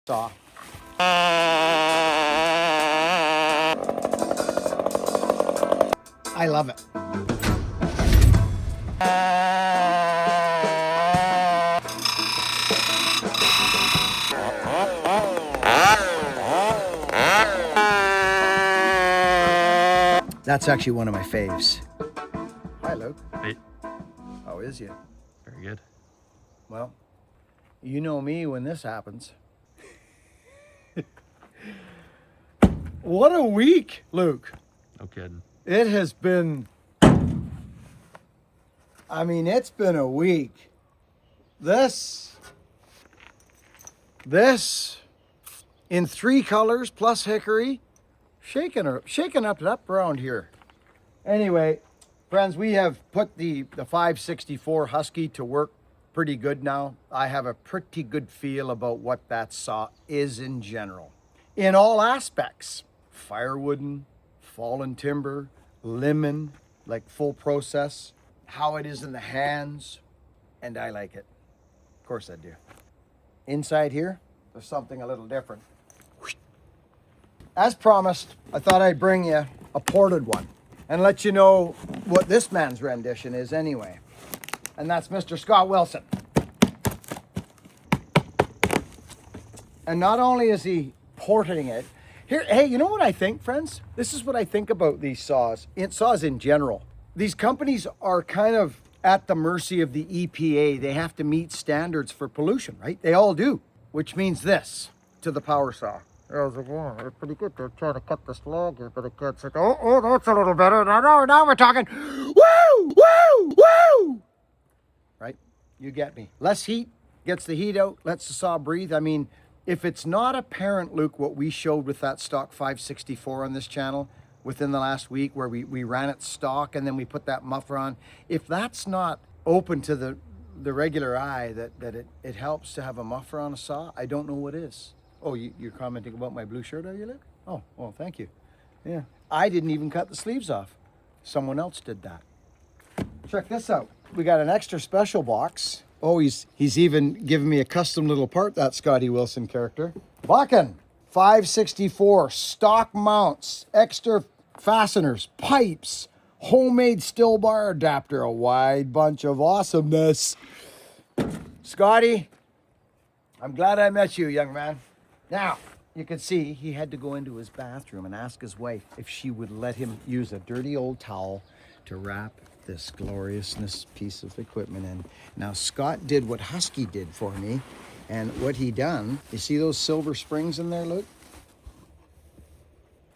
saw. I love it. That's actually one of my faves. Hi, Luke. Hey. How is you? Very good. Well, you know me when this happens. What a week, Luke. No kidding. It has been, it's been a week. This in 3 colors plus hickory, shaking up around here. Anyway, friends, we have put the 564 Husky to work pretty good now. I have a pretty good feel about what that saw is in general. In all aspects, firewooden, fallen timber, lemon, like full process, how it is in the hands, and I like it. Of course I do. Inside here, there's something a little different. As promised, I thought I'd bring you a ported one and let you know what this man's rendition is anyway. And that's Mr. Scott Wilson. And not only is he porting it, here, hey, you know what I think, friends? This is what I think about these saws, saws in general. These companies are kind of at the mercy of the EPA. They have to meet standards for pollution, right? They all do, which means this to the power saw. I was like, wow, they're pretty good. They're trying to cut this log here, but it gets it. Oh, that's a little better. Now we're talking. Woo, woo, woo. Right? You get me. Less heat, gets the heat out, lets the saw breathe. I mean, if it's not apparent, Luke, what we showed with that stock 564 on this channel within the last week where we ran it stock and then we put that muffler on, if that's not open to the regular eye that it helps to have a muffler on a saw, I don't know what is. Oh, you're commenting about my blue shirt, are you, Luke? Oh, well, thank you. Yeah. I didn't even cut the sleeves off. Someone else did that. Check this out. We got an extra special box. Oh, he's even given me a custom little part, that Scotty Wilson character. Bakken, 564, stock mounts, extra fasteners, pipes, homemade still bar adapter, a wide bunch of awesomeness. Scotty, I'm glad I met you, young man. Now, you can see he had to go into his bathroom and ask his wife if she would let him use a dirty old towel to wrap this gloriousness piece of equipment in. Now, Scott did what Husky did for me, and what he done, you see those silver springs in there, Luke?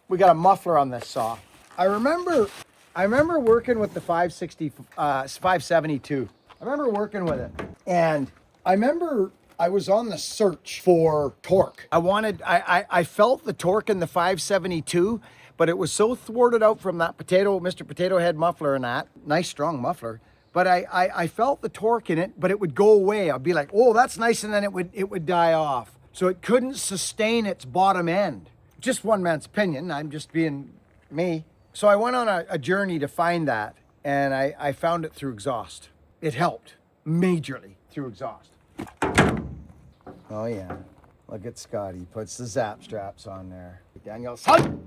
We got a muffler on this saw. I remember working with the 572. I remember working with it, and I remember I was on the search for torque. I felt the torque in the 572, but it was so thwarted out from that Mr. Potato Head muffler and that. Nice strong muffler. But I felt the torque in it, but it would go away. I'd be like, oh, that's nice, and then it would die off. So it couldn't sustain its bottom end. Just one man's opinion. I'm just being me. So I went on a journey to find that, and I found it through exhaust. It helped majorly through exhaust. Oh yeah, look at Scotty, puts the zap straps on there. Danielson!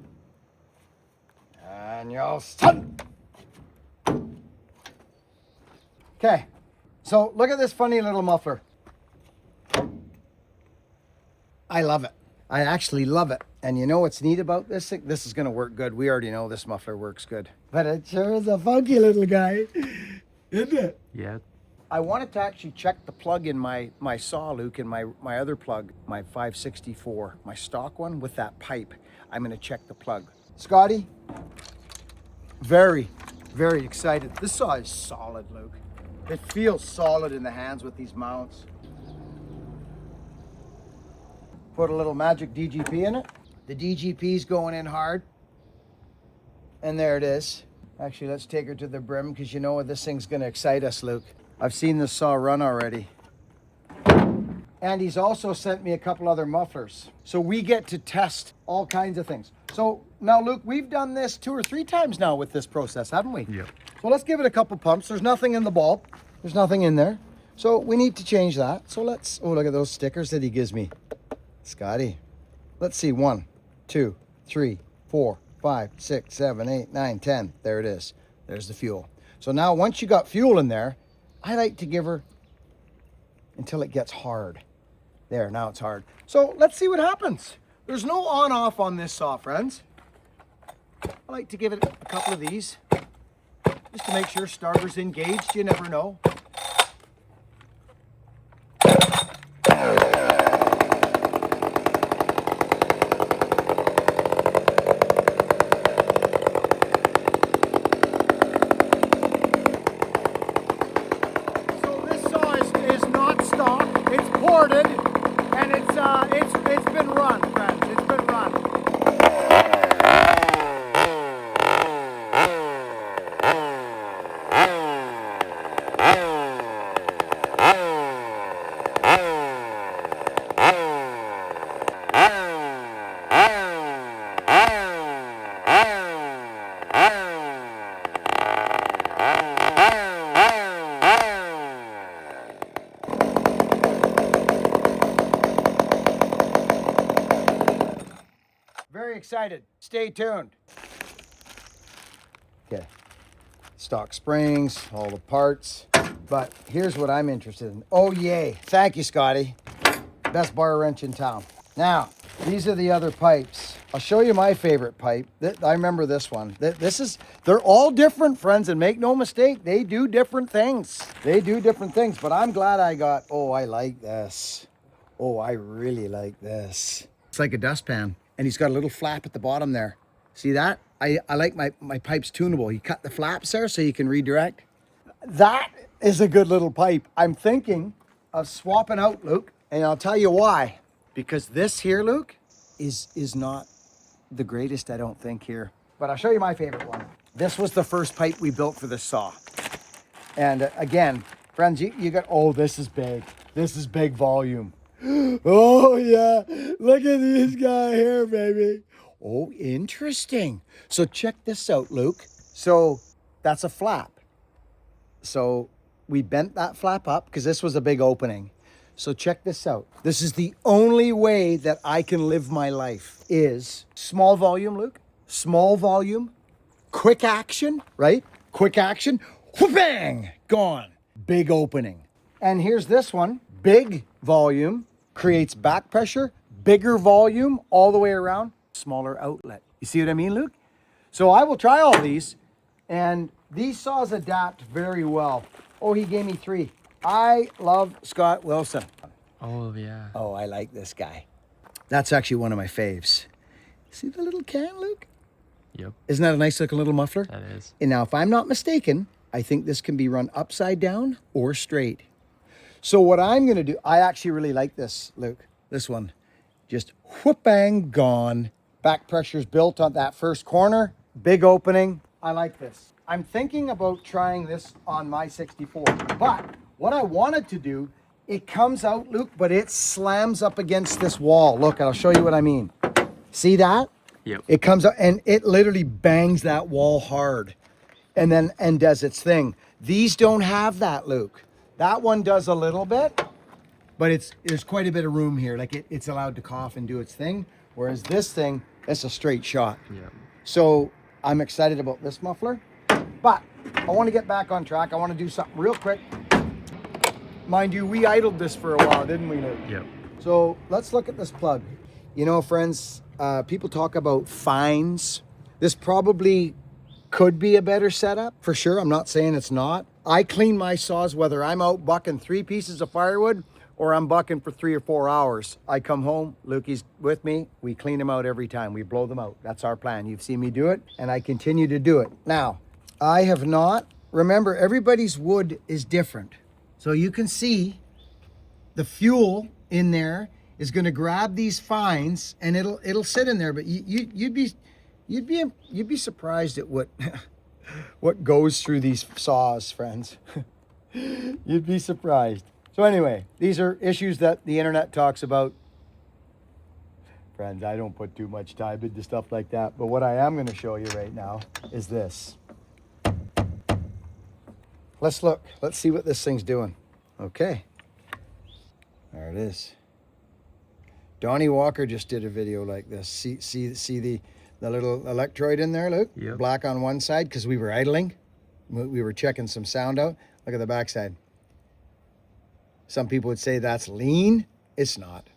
Danielson! Okay, so look at this funny little muffler. I love it. I actually love it. And you know what's neat about this thing? This is gonna work good. We already know this muffler works good. But it sure is a funky little guy, isn't it? Yeah. I wanted to actually check the plug in my saw, Luke, and my other plug, my 564, my stock one with that pipe. I'm gonna check the plug. Scotty, very, very excited. This saw is solid, Luke. It feels solid in the hands with these mounts. Put a little magic DGP in it. The DGP's going in hard. And there it is. Actually, let's take her to the brim because you know what, this thing's gonna excite us, Luke. I've seen this saw run already. And he's also sent me a couple other mufflers. So we get to test all kinds of things. So now, Luke, we've done this 2 or 3 times now with this process, haven't we? Yep. So let's give it a couple pumps. There's nothing in the bulb. There's nothing in there. So we need to change that. So let's, oh, look at those stickers that he gives me. Scotty, let's see, 1, 2, 3, 4, 5, 6, 7, 8, 9, 10. There it is. There's the fuel. So now once you got fuel in there, I like to give her until it gets hard. There, now it's hard. So let's see what happens. There's no on-off on this saw, friends. I like to give it a couple of these just to make sure starter's engaged. You never know. And it's been run, friends. It's been run. Very excited. Stay tuned. Okay. Stock springs, all the parts. But here's what I'm interested in. Oh, yay. Thank you, Scotty. Best bar wrench in town. Now, these are the other pipes. I'll show you my favorite pipe. I remember this one. They're all different, friends, and make no mistake, they do different things. They do different things, but I'm glad I got, oh, I like this. Oh, I really like this. It's like a dustpan. And he's got a little flap at the bottom there. See that? I like my pipes tunable. You cut the flaps there so you can redirect. That is a good little pipe. I'm thinking of swapping out, Luke, and I'll tell you why. Because this here, Luke, is not the greatest, I don't think, here. But I'll show you my favorite one. This was the first pipe we built for this saw. And again, friends, you got, oh, this is big. This is big volume. Oh, yeah. Look at this guy here, baby. Oh, interesting. So check this out, Luke. So that's a flap. So we bent that flap up because this was a big opening. So check this out. This is the only way that I can live my life is small volume, Luke. Small volume, quick action, right? Quick action, bang, gone. Big opening. And here's this one. Big volume, creates back pressure, bigger volume all the way around, smaller outlet. You see what I mean, Luke? So I will try all these, and these saws adapt very well. Oh, he gave me 3. I love Scott Wilson. Oh, yeah. Oh, I like this guy. That's actually one of my faves. See the little can, Luke? Yep. Isn't that a nice looking little muffler? That is. And now, if I'm not mistaken, I think this can be run upside down or straight. So what I'm going to do, I actually really like this, Luke. This one, just whoop bang, gone. Back pressure's built on that first corner. Big opening. I like this. I'm thinking about trying this on my 64. But what I wanted to do, it comes out, Luke, but it slams up against this wall. Look, I'll show you what I mean. See that? Yep. It comes out and it literally bangs that wall hard and does its thing. These don't have that, Luke. That one does a little bit, but there's quite a bit of room here. Like it's allowed to cough and do its thing. Whereas this thing, it's a straight shot. Yep. So I'm excited about this muffler, but I want to get back on track. I want to do something real quick. Mind you, we idled this for a while, didn't we, Luke? Yep. So let's look at this plug. You know, friends, people talk about fines. This probably could be a better setup for sure. I'm not saying it's not. I clean my saws whether I'm out bucking 3 pieces of firewood or I'm bucking for 3 or 4 hours. I come home, Lukey's with me. We clean them out every time. We blow them out. That's our plan. You've seen me do it, and I continue to do it. Now, I have not. Remember, everybody's wood is different. So you can see the fuel in there is going to grab these fines, and it'll sit in there. But you'd be surprised at what what goes through these saws, friends. You'd be surprised. So anyway, these are issues that the internet talks about. Friends, I don't put too much time into stuff like that. But what I am going to show you right now is this. Let's look. Let's see what this thing's doing. Okay. There it is. Donnie Walker just did a video like this. See the little electrode in there, Luke? Yep. Black on one side because we were idling. We were checking some sound out. Look at the backside. Some people would say that's lean. It's not.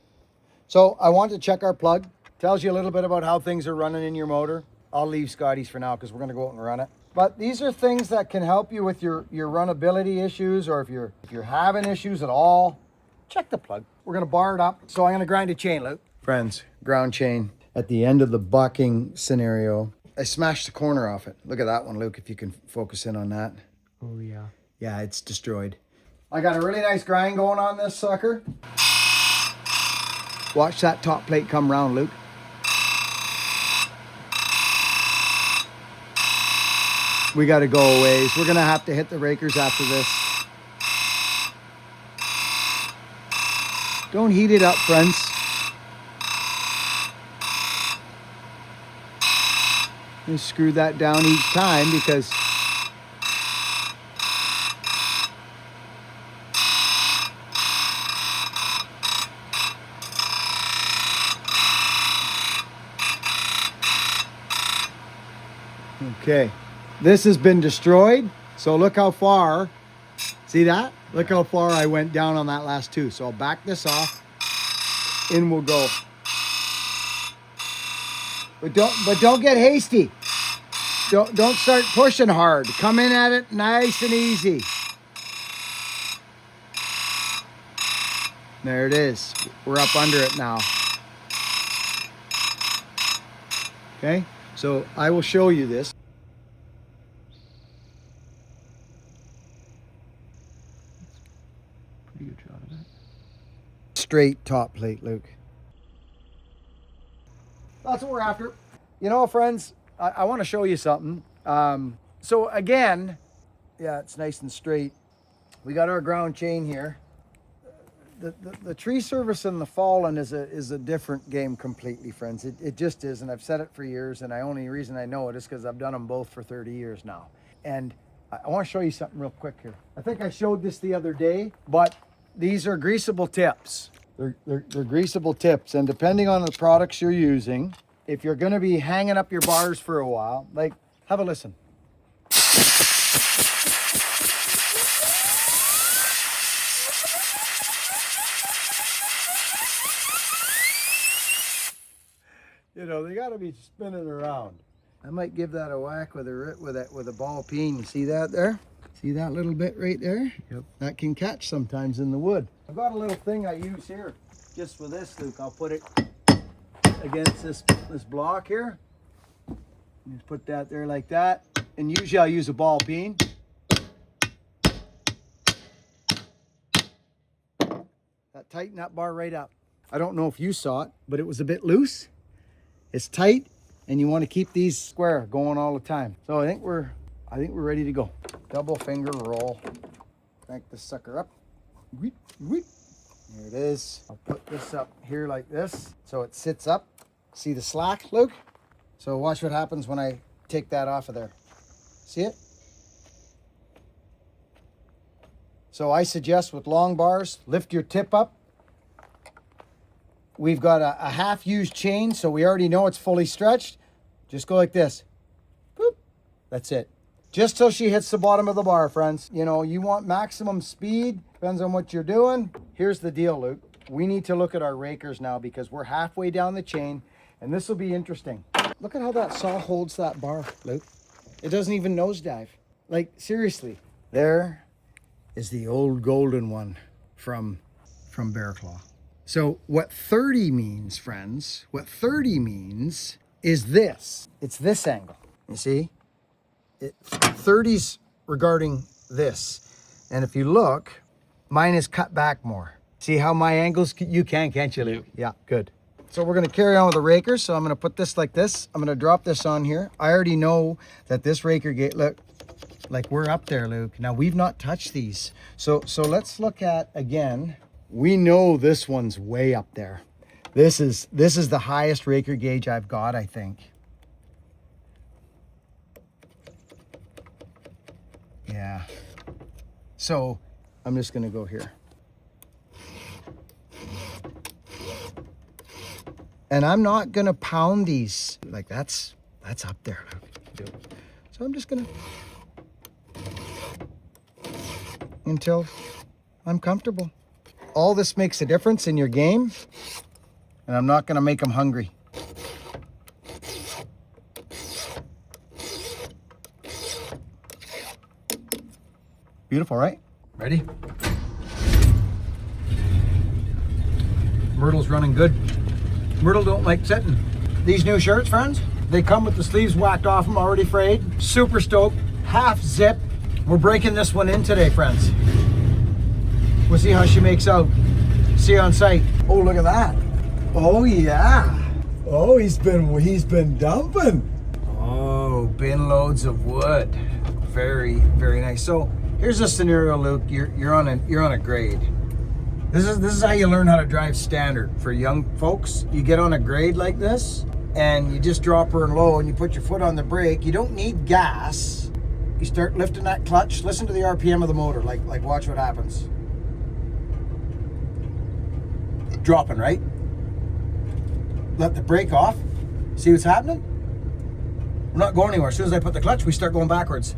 So I want to check our plug. Tells you a little bit about how things are running in your motor. I'll leave Scotty's for now because we're going to go out and run it. But these are things that can help you with your runnability issues, or if you're having issues at all, check the plug. We're going to bar it up. So I'm going to grind a chain, Luke. Friends, ground chain. At the end of the bucking scenario, I smashed the corner off it. Look at that one, Luke, if you can focus in on that. Oh, yeah. Yeah, it's destroyed. I got a really nice grind going on this sucker. Watch that top plate come round, Luke. We got to go a ways. We're going to have to hit the rakers after this. Don't heat it up, friends. You screw that down each time because okay, this has been destroyed. So look how far, see that? Look how far I went down on that last two. So I'll back this off, in we'll go. But don't get hasty. Don't start pushing hard. Come in at it nice and easy. There it is. We're up under it now. Okay, so I will show you this. Pretty good job of that. Straight top plate, Luke. That's what we're after. You know, friends, I want to show you something. So again, yeah, it's nice and straight. We got our ground chain here. The tree service and the fallen is a different game completely, friends. It just is, and I've said it for years, and the only reason I know it is because I've done them both for 30 years now. And I want to show you something real quick here. I think I showed this the other day, but these are greasable tips. They're greasable tips, and depending on the products you're using, if you're going to be hanging up your bars for a while, like, have a listen. You know, they got to be spinning around. I might give that a whack with a ball peen. You see that there? See that little bit right there? Yep. That can catch sometimes in the wood. I've got a little thing I use here just for this, Luke. I'll put it against this block here. Just put that there like that. And usually I'll use a ball peen. That tighten that bar right up. I don't know if you saw it, but it was a bit loose. It's tight, and you want to keep these square going all the time. So I think we're ready to go. Double finger roll. Crank this sucker up. There it is. I'll put this up here like this so it sits up. See the slack, Luke? So watch what happens when I take that off of there. See it? So I suggest with long bars, lift your tip up. We've got a half-used chain, so we already know it's fully stretched. Just go like this. Boop. That's it. Just till she hits the bottom of the bar, friends. You know, you want maximum speed. Depends on what you're doing. Here's the deal, Luke. We need to look at our rakers now because we're halfway down the chain, and this will be interesting. Look at how that saw holds that bar, Luke. It doesn't even nosedive. Like, seriously. There is the old golden one from Bear Claw. So what 30 means, friends, what 30 means is this. It's this angle, you see? 30's regarding this. And if you look, mine is cut back more. See how my angles, you can't you, Luke? Yeah, good. So we're gonna carry on with the rakers. So I'm gonna put this like this. I'm gonna drop this on here. I already know that this raker gate, look, like we're up there, Luke. Now we've not touched these. So let's look at, again, we know this one's way up there. This is the highest raker gauge I've got, I think. Yeah. So I'm just gonna go here. And I'm not gonna pound these. Like that's up there. So I'm just gonna, until I'm comfortable. All this makes a difference in your game, and I'm not gonna make them hungry. Beautiful, right? Ready? Myrtle's running good. Myrtle don't like sitting. These new shirts, friends, they come with the sleeves whacked off them, already frayed. Super stoked, half zip. We're breaking this one in today, friends. We'll see how she makes out. See you on site. Oh, look at that. Oh yeah. Oh, he's been dumping. Oh, bin loads of wood. Very, very nice. So here's a scenario, Luke. You're on a grade. This is how you learn how to drive standard. For young folks, you get on a grade like this and you just drop her in low and you put your foot on the brake. You don't need gas. You start lifting that clutch. Listen to the RPM of the motor. Like watch what happens. Dropping, right? Let the brake off. See what's happening? We're not going anywhere. As soon as I put the clutch, we start going backwards.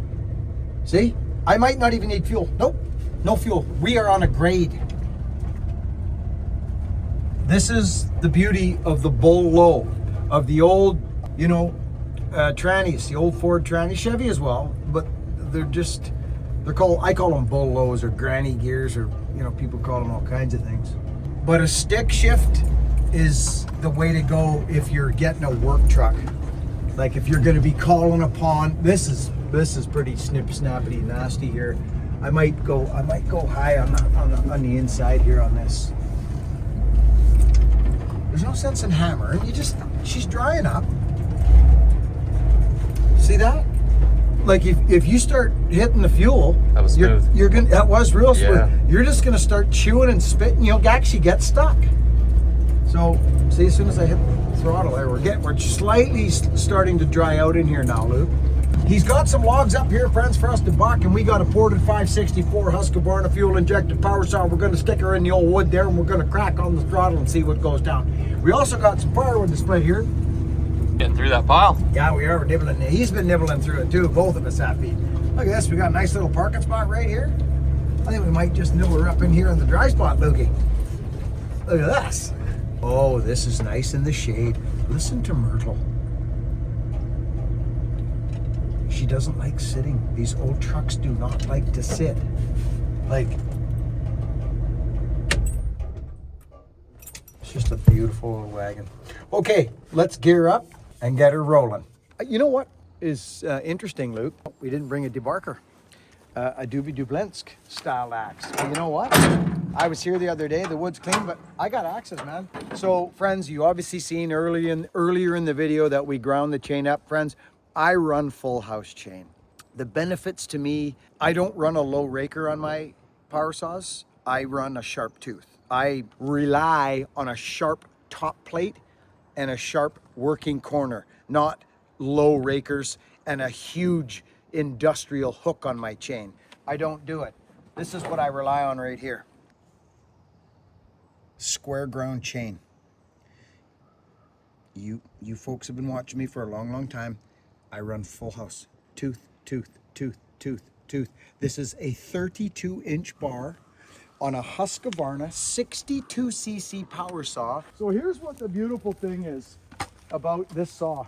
See? I might not even need fuel. Nope, no fuel. We are on a grade. This is the beauty of the bull low, of the old, trannies, the old Ford tranny, Chevy as well, but I call them bull lows or granny gears, or, people call them all kinds of things. But a stick shift is the way to go if you're getting a work truck. Like if you're gonna be calling upon, this is pretty snappity nasty here. I might go high on the inside here on this. There's no sense in hammering. She's drying up. See that? Like if you start hitting the fuel, that was smooth. That was real smooth. Yeah. You're just gonna start chewing and spitting. You'll actually get stuck. So see, as soon as I hit the throttle there, we're slightly starting to dry out in here now, Luke. He's got some logs up here, friends, for us to buck, and we got a ported 564 Husqvarna fuel injected power saw. We're going to stick her in the old wood there, and we're going to crack on the throttle and see what goes down. We also got some firewood to split here. Getting through that pile. Yeah, we are. We're nibbling. He's been nibbling through it too. Both of us have been. Look at this. We got a nice little parking spot right here. I think we might just nibble her up in here in the dry spot, Lukey. Look at this. Oh, this is nice in the shade. Listen to Myrtle. She doesn't like sitting. These old trucks do not like to sit. It's just a beautiful little wagon. Okay, let's gear up and get her rolling. You know what is interesting, Luke? We didn't bring a debarker. A Doobie Dublinsk style axe. But you know what? I was here the other day, the wood's clean, but I got axes, man. So friends, you obviously seen earlier in the video that we ground the chain up. Friends, I run full house chain. The benefits to me, I don't run a low raker on my power saws. I run a sharp tooth. I rely on a sharp top plate and a sharp working corner, not low rakers and a huge industrial hook on my chain. I don't do it. This is what I rely on right here. Square ground chain. You folks have been watching me for a long, long time. I run full house. Tooth, tooth, tooth, tooth, tooth. This is a 32-inch bar on a Husqvarna 62cc power saw. So here's what the beautiful thing is about this saw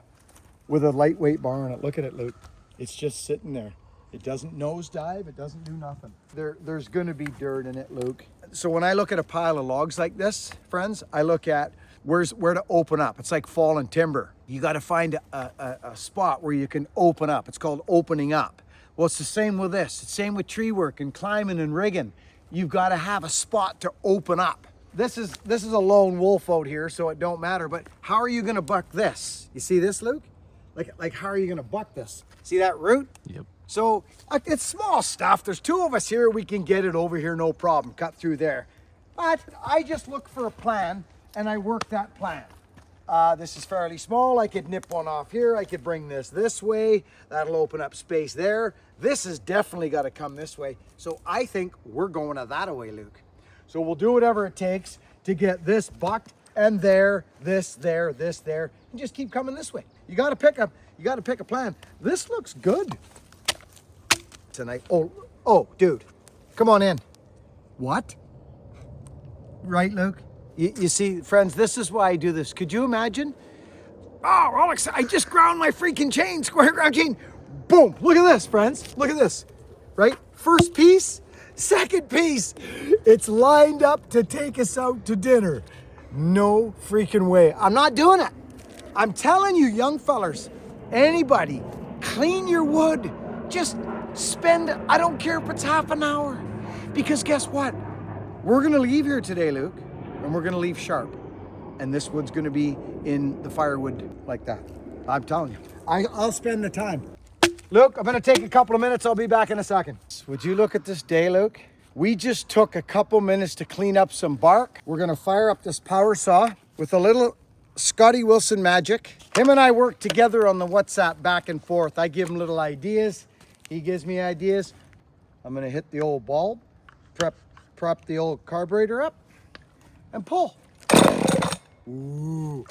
with a lightweight bar on it. Look at it, Luke. It's just sitting there. It doesn't nosedive. It doesn't do nothing. There's going to be dirt in it, Luke. So when I look at a pile of logs like this, friends, I look at where to open up. It's like fallen timber. You got to find a spot where you can open up. It's called opening up. Well, it's the same with this. It's the same with tree work and climbing and rigging. You've got to have a spot to open up. This is a lone wolf out here, so it don't matter. But how are you going to buck this? You see this, Luke? Like how are you going to buck this? See that root? Yep. So it's small stuff. There's two of us here. We can get it over here, no problem. Cut through there. But I just look for a plan and I work that plan. This is fairly small. I could nip one off here. I could bring this way. That'll open up space there. This has definitely got to come this way. So I think we're going that way, Luke. So we'll do whatever it takes to get this bucked and there, this, there, this, there, and just keep coming this way. You got to pick a plan. This looks good. Tonight. Oh, dude, come on in. What? Right, Luke? You see, friends, this is why I do this. Could you imagine? Oh, Alex, I just ground my freaking chain, square ground chain. Boom, look at this, friends. Look at this, right? First piece, second piece. It's lined up to take us out to dinner. No freaking way. I'm not doing it. I'm telling you, young fellers, anybody, clean your wood. Just spend, I don't care if it's half an hour. Because guess what? We're gonna leave here today, Luke, and we're gonna leave sharp. And this wood's gonna be in the firewood like that. I'm telling you, I'll spend the time. Luke, I'm gonna take a couple of minutes. I'll be back in a second. Would you look at this day, Luke? We just took a couple minutes to clean up some bark. We're gonna fire up this power saw with a little Scotty Wilson magic. Him and I work together on the WhatsApp back and forth. I give him little ideas. He gives me ideas. I'm gonna hit the old bulb, prop the old carburetor up, and pull. Ooh.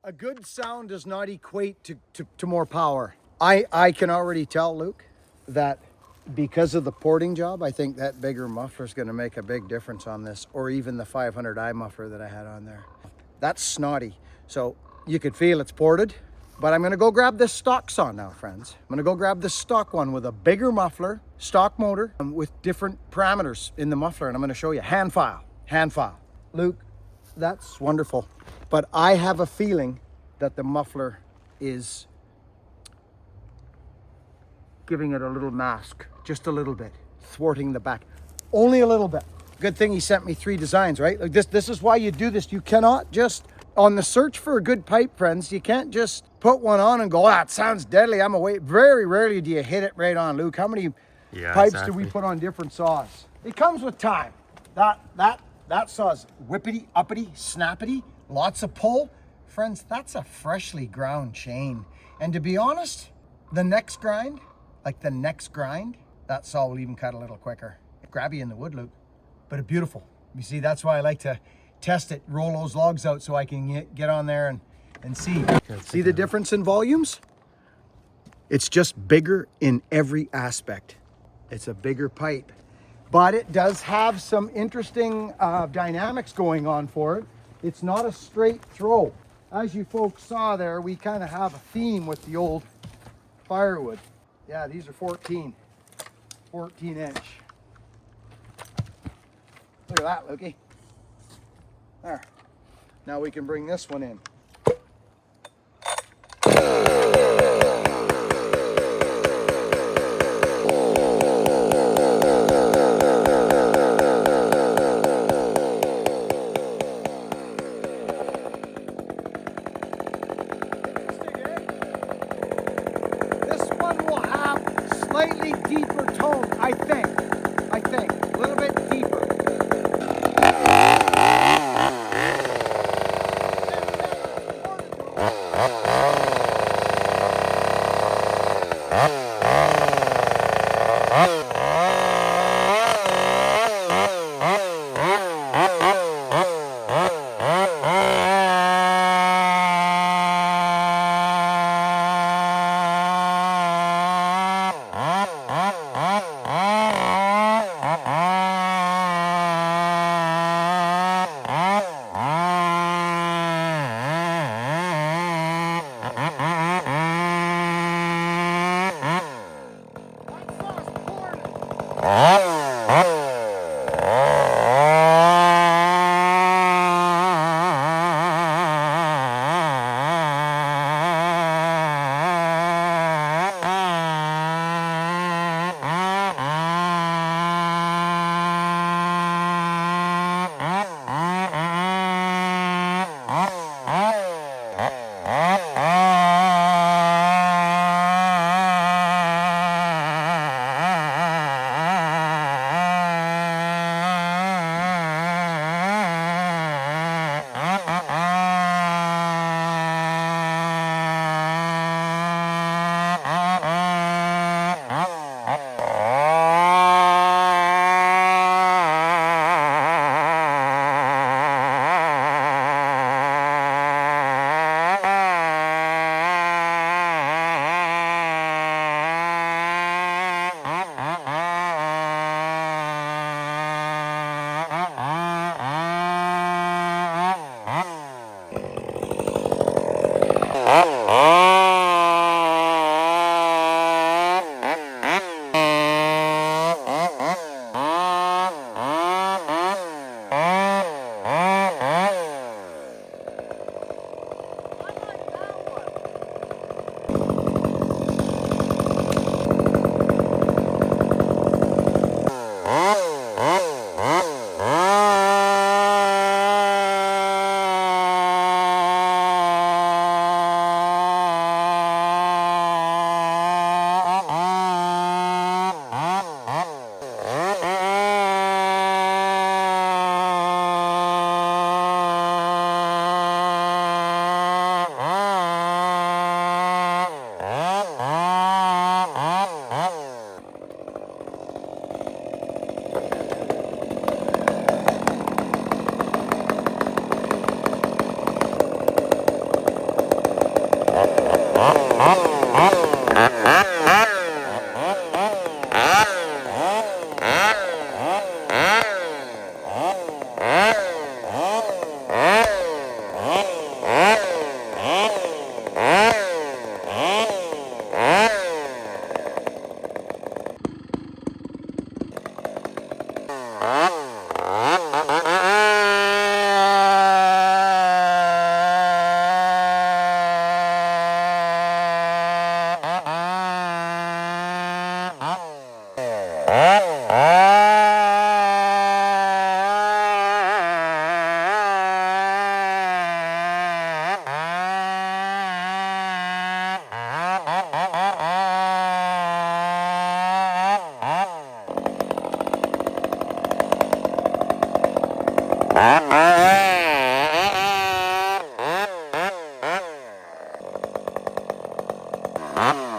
a good sound does not equate to more power. I can already tell, Luke, that because of the porting job, I think that bigger muffler is going to make a big difference on this, or even the 500i muffler that I had on there. That's snotty. So you could feel it's ported, but I'm going to go grab this stock saw now, friends. I'm going to go grab this stock one with a bigger muffler, stock motor, with different parameters in the muffler, and I'm going to show you. Hand file. Luke, that's wonderful. But I have a feeling that the muffler is giving it a little mask, just a little bit, thwarting the back, only a little bit. Good thing he sent me 3 designs, right? Like this is why you do this. You cannot just, on the search for a good pipe, friends, you can't just put one on and go, ah, it sounds deadly, I'm away. Very rarely do you hit it right on, Luke. How many pipes do we put on different saws? It comes with time. That saw's whippity, uppity, snappity, lots of pull. Friends, that's a freshly ground chain. And to be honest, the next grind, that saw will even cut a little quicker. Grabby in the wood, Luke, but it's beautiful. You see, that's why I like to test it, roll those logs out so I can get on there and see. See the difference in volumes? It's just bigger in every aspect. It's a bigger pipe, but it does have some interesting dynamics going on for it. It's not a straight throw. As you folks saw there, we kind of have a theme with the old firewood. Yeah, these are 14 inch. Look at that, Lukey. There. Now we can bring this one in. Slightly deeper tone, I think, a little bit deeper.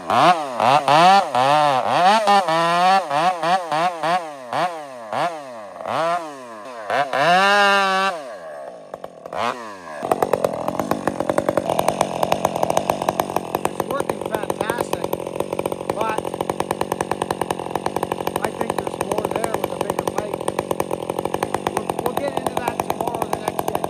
It's working fantastic, but I think there's more there with a bigger pipe. We'll get into that tomorrow or the next day.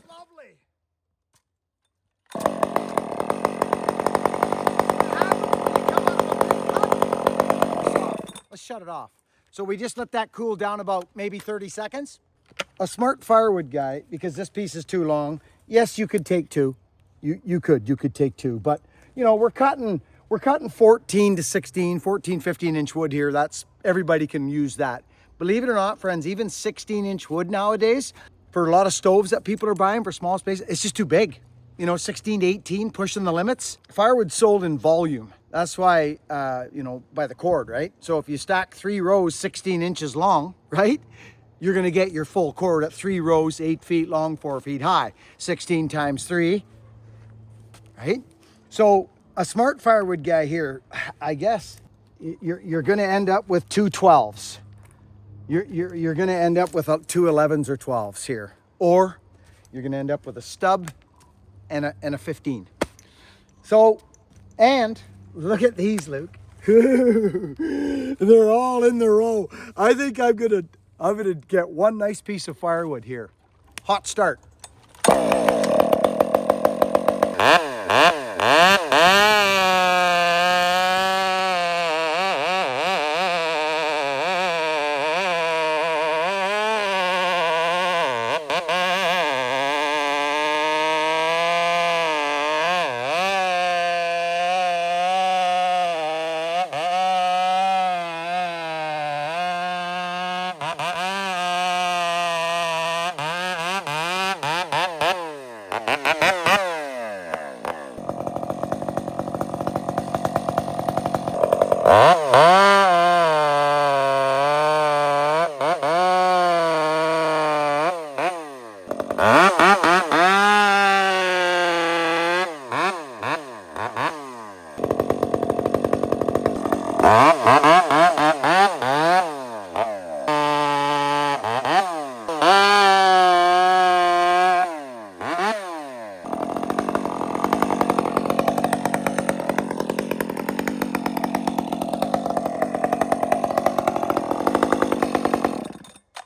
Lovely. Let's shut it off. So we just let that cool down about maybe 30 seconds. A smart firewood guy, because this piece is too long, yes, you could take two. You could take two, but you know, we're cutting 14 to 16, 14, 15 inch wood here. That's, everybody can use that. Believe it or not, friends, even 16-inch wood nowadays, for a lot of stoves that people are buying for small spaces, it's just too big. You know, 16 to 18, pushing the limits. Firewood's sold in volume. That's why, you know, by the cord, right? So if you stack 3 rows 16 inches long, right? You're gonna get your full cord at 3 rows, 8 feet long, 4 feet high. 16 times 3, right? So a smart firewood guy here, I guess, you're gonna end up with 2 12s. You're gonna end up with 2 11s or 12s here. Or you're gonna end up with a stub and a 15. So, and look at these, Luke. They're all in the row. I think I'm gonna get one nice piece of firewood here. Hot start.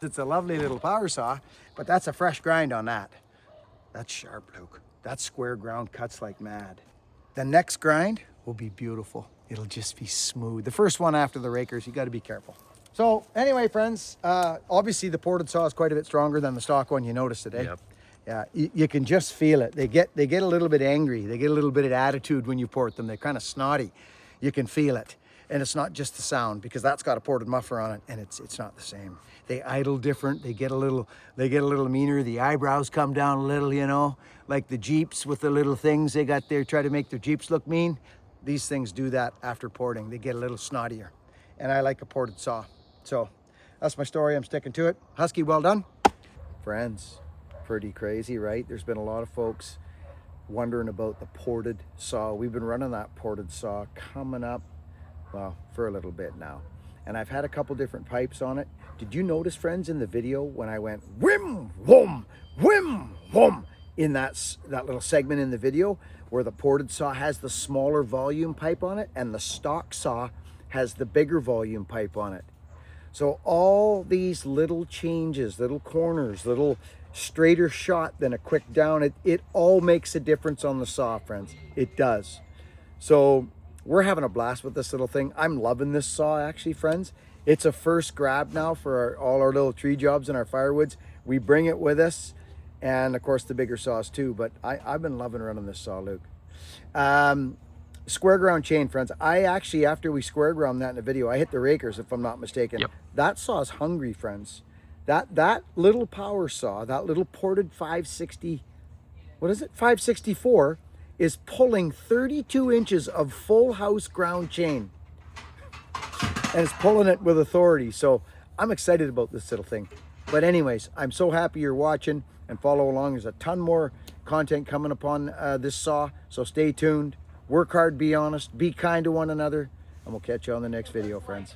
It's a lovely little power saw, but that's a fresh grind on that. That's sharp, Luke. That square ground cuts like mad. The next grind will be beautiful. It'll just be smooth. The first one after the rakers, you got to be careful. So anyway, friends, obviously the ported saw is quite a bit stronger than the stock one. You noticed today. Yep. Yeah, you can just feel it. They get a little bit angry. They get a little bit of attitude when you port them. They're kind of snotty. You can feel it. And it's not just the sound, because that's got a ported muffler on it, and it's not the same. They idle different. They get a little meaner. The eyebrows come down a little, you know, like the Jeeps with the little things they got there, try to make their Jeeps look mean. These things do that after porting. They get a little snottier. And I like a ported saw. So that's my story. I'm sticking to it. Husky, well done. Friends, pretty crazy, right? There's been a lot of folks wondering about the ported saw. We've been running that ported saw coming up, well, for a little bit now. And I've had a couple different pipes on it. Did you notice, friends, in the video when I went whim, whom, whim, whum, in that little segment in the video where the ported saw has the smaller volume pipe on it and the stock saw has the bigger volume pipe on it? So all these little changes, little corners, little straighter shot than a quick down, it all makes a difference on the saw, friends. It does. So we're having a blast with this little thing. I'm loving this saw, actually, friends. It's a first grab now for all our little tree jobs and our firewoods. We bring it with us, and of course the bigger saws too, but I've been loving running this saw, Luke. Square ground chain, friends. I actually, after we square ground that in the video, I hit the rakers, if I'm not mistaken. Yep. That saw's hungry, friends. That little power saw, that little ported 560, what is it, 564, is pulling 32 inches of full house ground chain. And it's pulling it with authority. So I'm excited about this little thing. But anyways, I'm so happy you're watching and follow along. There's a ton more content coming upon this saw. So stay tuned. Work hard, be honest, be kind to one another, and we'll catch you on the next video, friends.